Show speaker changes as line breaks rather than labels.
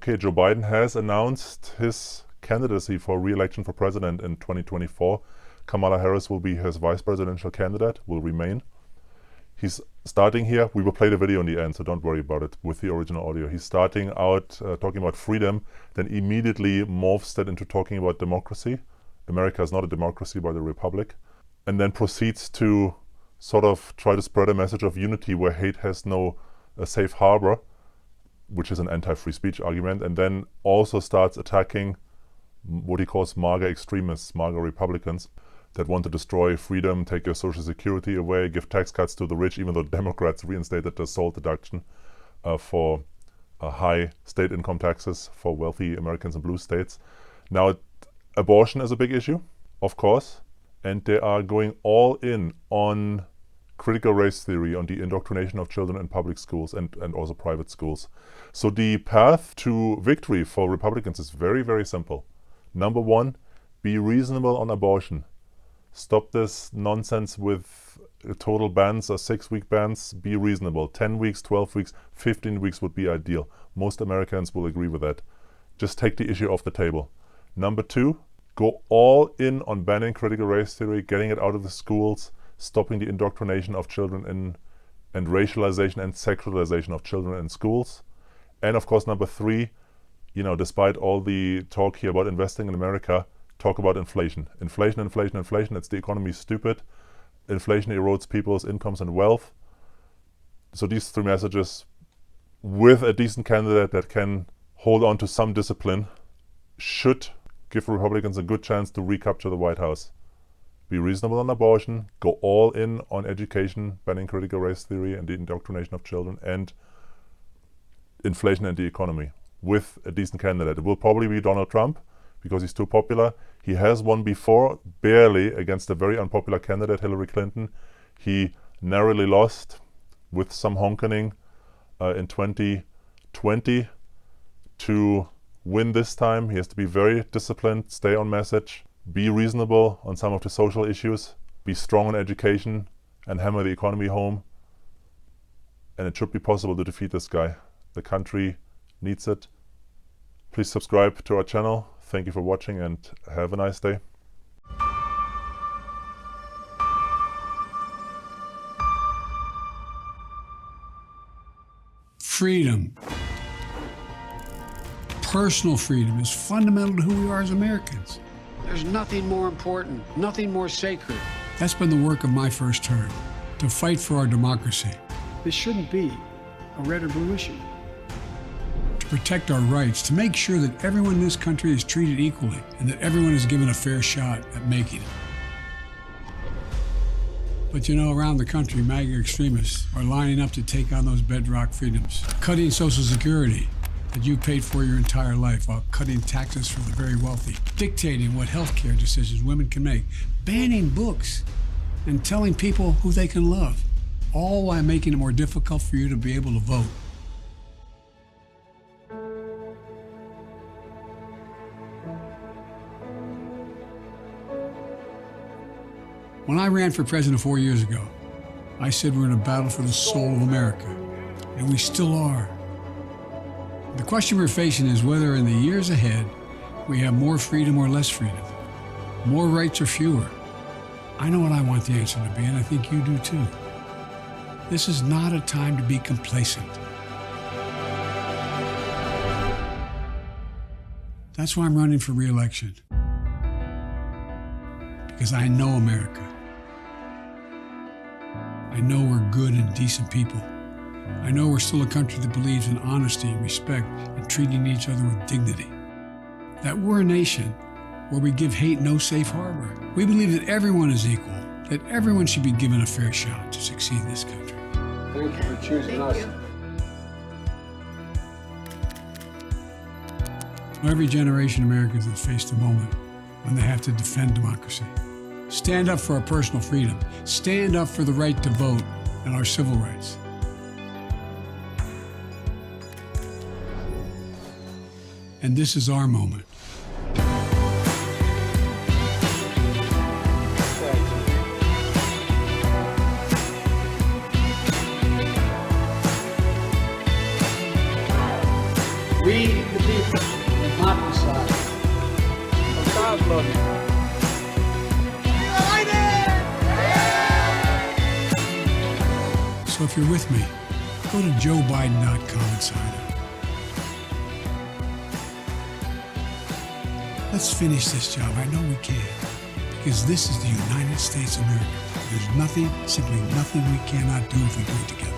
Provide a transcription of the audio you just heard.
Okay, Joe Biden has announced his candidacy for re-election for president in 2024. Kamala Harris will be his vice presidential candidate, will remain. He's starting here. We will play the video in the end, so don't worry about it with the original audio. He's starting out talking about freedom, then immediately morphs that into talking about democracy. America is not a democracy but a republic. And then proceeds to sort of try to spread a message of unity where hate has no safe harbor, which is an anti-free speech argument, and then also starts attacking what he calls MAGA extremists, MAGA Republicans, that want to destroy freedom, take your social security away, give tax cuts to the rich, even though Democrats reinstated the SALT deduction for high state income taxes for wealthy Americans in blue states. Now, abortion is a big issue, of course, and they are going all in on critical race theory, on the indoctrination of children in public schools and also private schools. So the path to victory for Republicans is very, very simple. Number one, be reasonable on abortion. Stop this nonsense with total bans or 6-week bans. Be reasonable. 10 weeks, 12 weeks, 15 weeks would be ideal. Most Americans will agree with that. Just take the issue off the table. Number two, go all in on banning critical race theory, getting it out of the schools, stopping the indoctrination of children and racialization and sexualization of children in schools. And of course, number three, despite all the talk here about investing in America, talk about inflation. Inflation. It's the economy stupid. Inflation erodes people's incomes and wealth. So these three messages, with a decent candidate that can hold on to some discipline, should give Republicans a good chance to recapture the White House. Be reasonable on abortion, go all in on education, banning critical race theory and the indoctrination of children, and inflation and the economy, with a decent candidate. It will probably be Donald Trump, because he's too popular. He has won before, barely, against a very unpopular candidate, Hillary Clinton. He narrowly lost with some honkening in 2020. To win this time, he has to be very disciplined, stay on message, be reasonable on some of the social issues, be strong on education, and hammer the economy home. And it should be possible to defeat this guy. The country needs it. Please subscribe to our channel. Thank you for watching and have a nice day.
Freedom. Personal freedom is fundamental to who we are as Americans.
There's nothing more important, nothing more sacred.
That's been the work of my first term, to fight for our democracy.
This shouldn't be a red or blue issue.
To protect our rights, to make sure that everyone in this country is treated equally and that everyone is given a fair shot at making it. But around the country, MAGA extremists are lining up to take on those bedrock freedoms, cutting Social Security that you paid for your entire life while cutting taxes for the very wealthy, dictating what healthcare decisions women can make, banning books, and telling people who they can love, all while making it more difficult for you to be able to vote. When I ran for president 4 years ago, I said we're in a battle for the soul of America, and we still are. The question we're facing is whether in the years ahead we have more freedom or less freedom, more rights or fewer. I know what I want the answer to be, and I think you do too. This is not a time to be complacent. That's why I'm running for re-election. Because I know America. I know we're good and decent people. I know we're still a country that believes in honesty and respect and treating each other with dignity. That we're a nation where we give hate no safe harbor. We believe that everyone is equal, that everyone should be given a fair shot to succeed in this country.
Thank you for choosing us.
Every generation of Americans has faced a moment when they have to defend democracy. Stand up for our personal freedom. Stand up for the right to vote and our civil rights. And this is our moment.
We, the people, Not decide.
God's love you.
So if you're with me, go to joebiden.com and sign up. Let's finish this job. I know we can. Because this is the United States of America. There's nothing, simply nothing we cannot do if we do it together.